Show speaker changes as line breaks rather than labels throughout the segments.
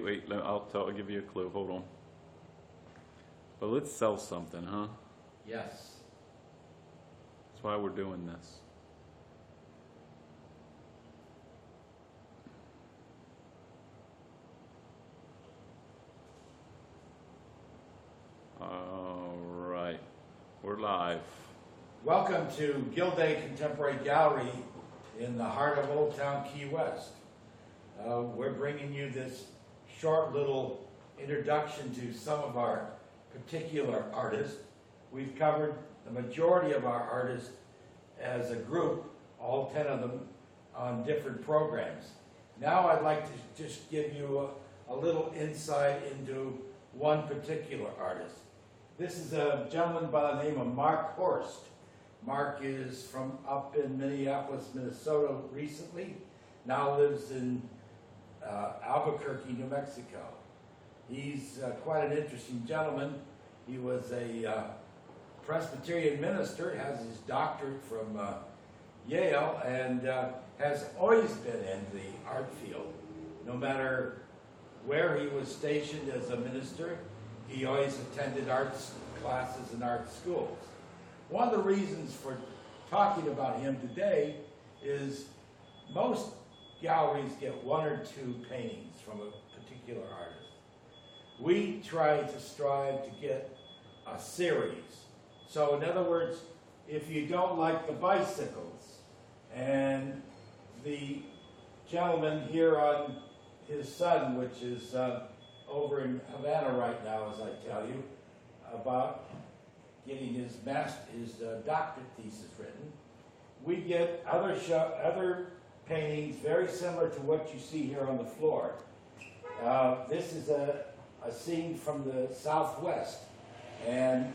wait. I'll give you a clue. Hold on. But let's sell something, huh?
Yes.
That's why we're doing this. All right. We're live.
Welcome to Gildea Contemporary Gallery in the heart of Old Town Key West. We're bringing you this short little introduction to some of our particular artists. We've covered the majority of our artists as a group, all 10 of them, on different programs. Now I'd like to just give you a little insight into one particular artist. This is a gentleman by the name of Mark Horst. Mark is from up in Minneapolis, Minnesota recently, now lives in Albuquerque, New Mexico. He's quite an interesting gentleman. He was a Presbyterian minister, has his doctorate from Yale, and has always been in the art field. No matter where he was stationed as a minister, he always attended arts classes and art schools. One of the reasons for talking about him today is most galleries get one or two paintings from a particular artist. We try to strive to get a series. So in other words, if you don't like the bicycles, and the gentleman here on his son, which is over in Havana right now, as I tell you, about getting his doctorate thesis written, we get other paintings very similar to what you see here on the floor. This is a scene from the Southwest, and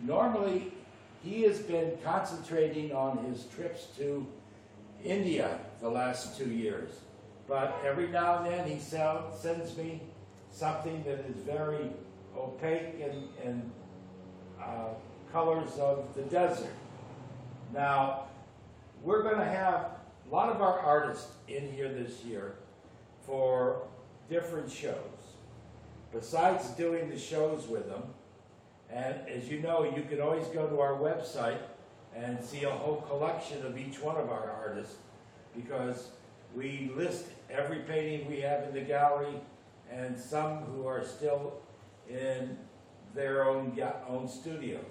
normally he has been concentrating on his trips to India the last 2 years, but every now and then he sends me something that is very opaque and colors of the desert. Now, we're going to have a lot of our artists in here this year for different shows. Besides doing the shows with them, and as you know, you can always go to our website and see a whole collection of each one of our artists, because we list every painting we have in the gallery, and some who are still in their own studios.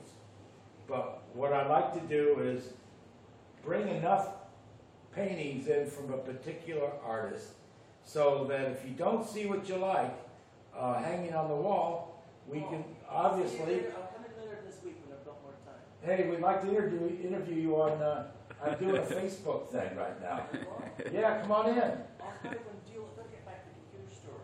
But what I like to do is bring enough paintings in from a particular artist so that if you don't see what you like hanging on the wall, we can obviously...
I'll come in later this week when I've got more time.
Hey, we'd like to interview you on... I'm doing a Facebook thing right now. Yeah, come on in.
I'll come in when I'll get back to the computer store.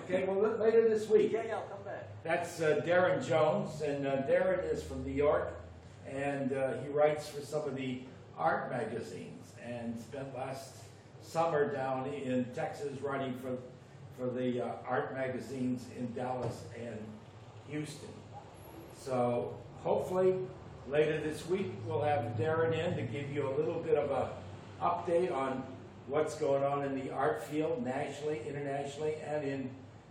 Okay, well, later this week.
Yeah, I'll come back.
That's Darren Jones, and Darren is from New York, and he writes for some of the art magazines, and spent last summer down in Texas writing for the art magazines in Dallas and Houston. So hopefully later this week we'll have Darren in to give you a little bit of an update on what's going on in the art field nationally, internationally, and in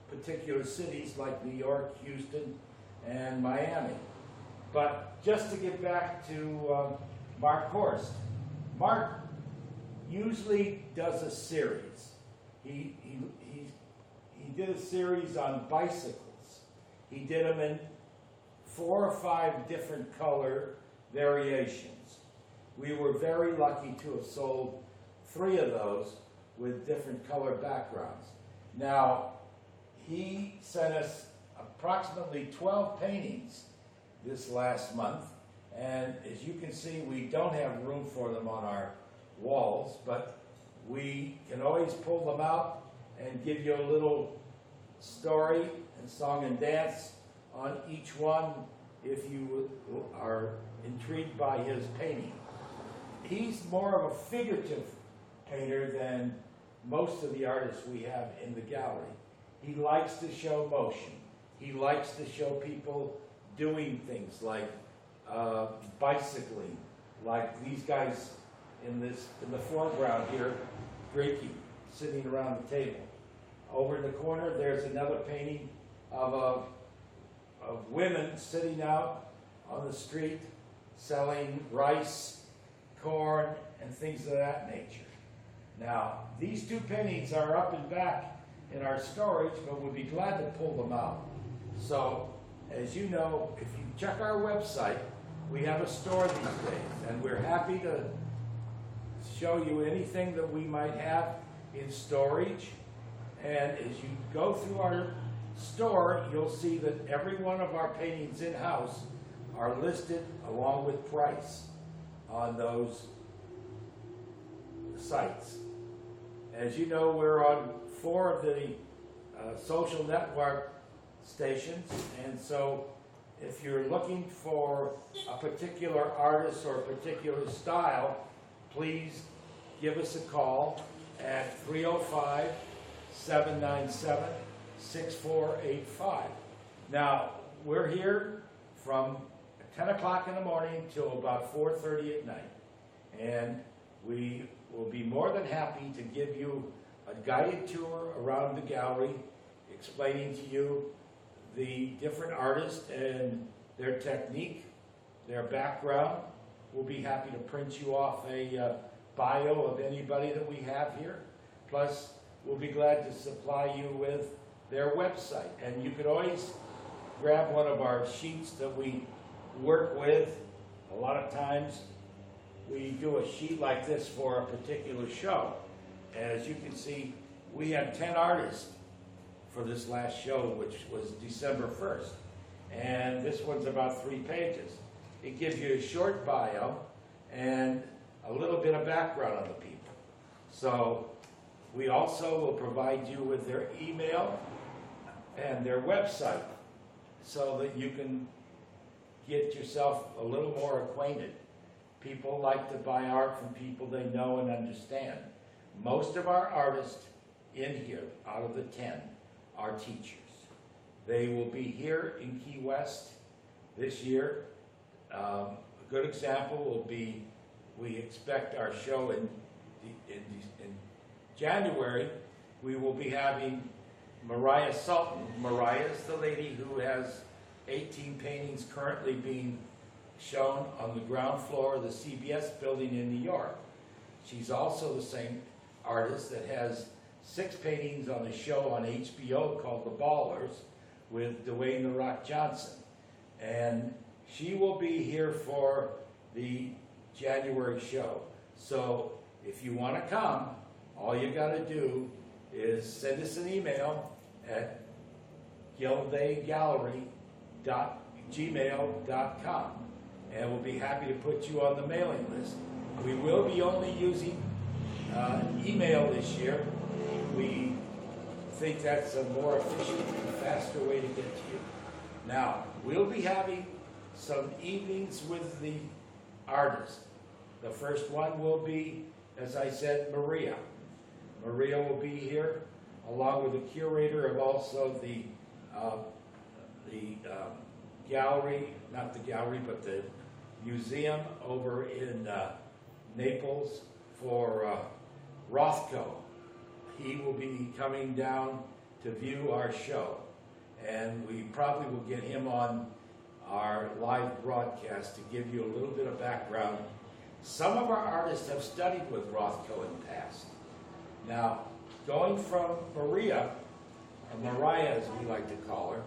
particular cities like New York, Houston, and Miami. But just to get back to Mark Horst. Mark usually does a series. He did a series on bicycles. He did them in 4 or 5 different color variations. We were very lucky to have sold 3 of those with different color backgrounds. Now, he sent us approximately 12 paintings this last month, and as you can see, we don't have room for them on our walls, but we can always pull them out and give you a little story and song and dance on each one if you are intrigued by his painting. He's more of a figurative painter than most of the artists we have in the gallery. He likes to show motion. He likes to show people doing things like bicycling, like these guys in the foreground here, drinking, sitting around the table. Over in the corner, there's another painting of women sitting out on the street selling rice, corn, and things of that nature. Now, these two paintings are up and back in our storage, but we'll be glad to pull them out. So, as you know, if you check our website, we have a store these days, and we're happy to show you anything that we might have in storage. And as you go through our store, you'll see that every one of our paintings in-house are listed along with price on those sites. As you know, we're on 4 of the social network stations, and so if you're looking for a particular artist or a particular style, please give us a call at 305-797-6485. Now, we're here from 10 o'clock in the morning till about 4:30 at night. And we will be more than happy to give you a guided tour around the gallery, explaining to you the different artists and their technique, their background. We'll be happy to print you off a bio of anybody that we have here. Plus, we'll be glad to supply you with their website. And you could always grab one of our sheets that we work with. A lot of times we do a sheet like this for a particular show. As you can see, we had 10 artists for this last show, which was December 1st. And this one's about 3 pages. It gives you a short bio and a little bit of background on the people. So we also will provide you with their email and their website so that you can get yourself a little more acquainted. People like to buy art from people they know and understand. Most of our artists in here, out of the 10, are teachers. They will be here in Key West this year. A good example will be, we expect our show in January. We will be having Mariah Sultan. Mariah is the lady who has 18 paintings currently being shown on the ground floor of the CBS building in New York. She's also the same artist that has 6 paintings on a show on HBO called The Ballers with Dwayne "The Rock" Johnson. And she will be here for the January show. So if you want to come, all you got to do is send us an email at gildeagallery.gmail.com, and we'll be happy to put you on the mailing list. We will be only using email this year. We think that's a more efficient and faster way to get to you. Now, we'll be having some evenings with the artists. The first one will be, as I said, Maria. Maria will be here, along with the curator of also the gallery, not the gallery, but the museum over in Naples for Rothko. He will be coming down to view our show, and we probably will get him on our live broadcast to give you a little bit of background. Some of our artists have studied with Rothko in the past. Now, going from Maria, or Mariah as we like to call her,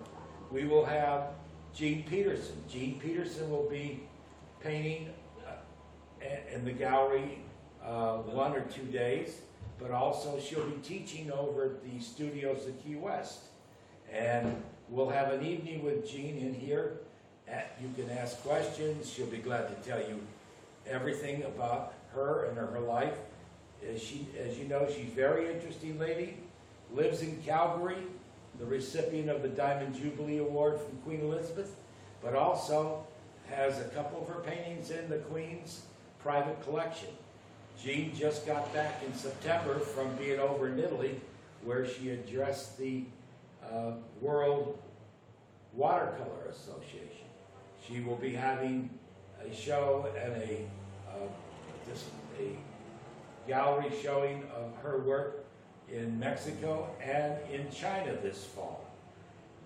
we will have Jean Peterson. Jean Peterson will be painting in the gallery 1 or 2 days, but also she'll be teaching over at the studios at Key West. And we'll have an evening with Jean in here. You can ask questions. She'll be glad to tell you everything about her and her life. As you know, she's a very interesting lady, lives in Calgary, the recipient of the Diamond Jubilee Award from Queen Elizabeth, but also has a couple of her paintings in the Queen's private collection. Jean just got back in September from being over in Italy, where she addressed the World Watercolor Association. She will be having a show and a gallery showing of her work in Mexico and in China this fall.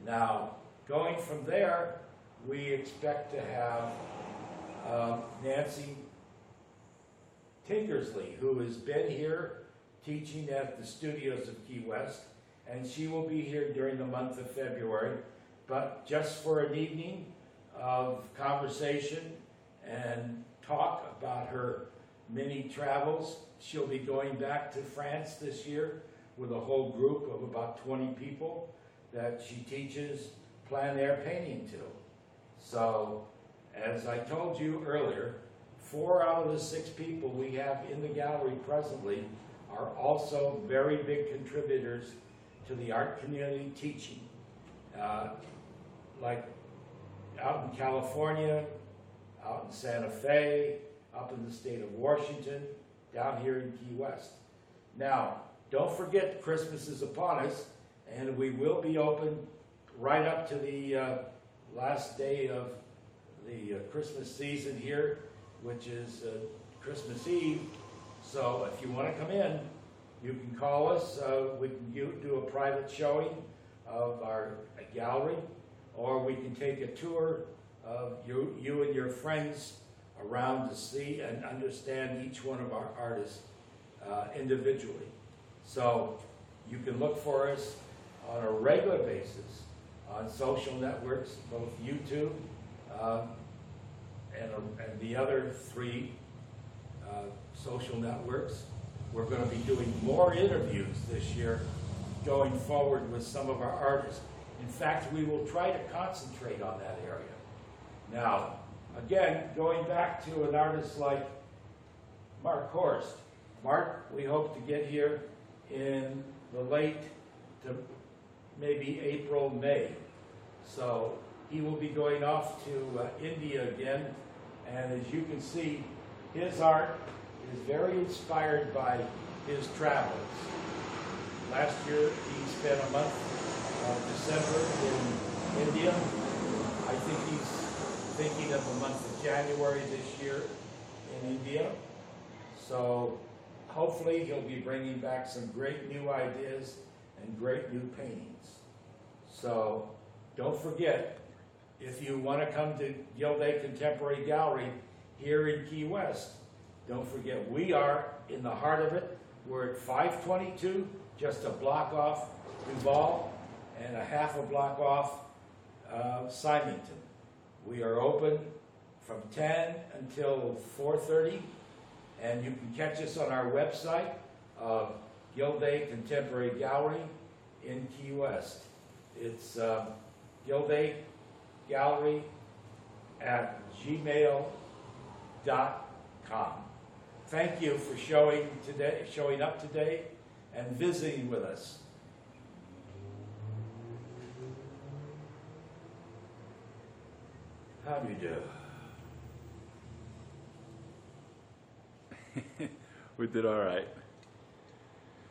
Now, going from there, we expect to have Nancy Tinkersley, who has been here teaching at the studios of Key West, and she will be here during the month of February, but just for an evening of conversation and talk about her many travels. She'll be going back to France this year with a whole group of about 20 people that she teaches plein air painting to. So, as I told you earlier, 4 out of the 6 people we have in the gallery presently are also very big contributors to the art community teaching. Like out in California, out in Santa Fe, up in the state of Washington, down here in Key West. Now, don't forget Christmas is upon us, and we will be open right up to the last day of the Christmas season here, which is Christmas Eve. So if you want to come in, you can call us. We can do a private showing of our gallery, or we can take a tour of you and your friends around to see and understand each one of our artists individually. So you can look for us on a regular basis on social networks, both YouTube and the other 3 social networks. We're going to be doing more interviews this year going forward with some of our artists. In fact, we will try to concentrate on that area. Now, again, going back to an artist like Mark Horst. Mark, we hope to get here in the late to maybe April, May. So he will be going off to India again. And as you can see, his art is very inspired by his travels. Last year, he spent a month of December in India. I think he's thinking of the month of January this year in India. So hopefully he'll be bringing back some great new ideas and great new paintings. So don't forget, if you want to come to Gildea Contemporary Gallery here in Key West, don't forget we are in the heart of it. We're at 522, just a block off Duval and a half a block off Symington. We are open from 10 until 4:30, and you can catch us on our website, Gildea Contemporary Gallery in Key West. It's Gildea Gallery at gmail.com. Thank you for showing up today and visiting with us. How do you do?
We did all right.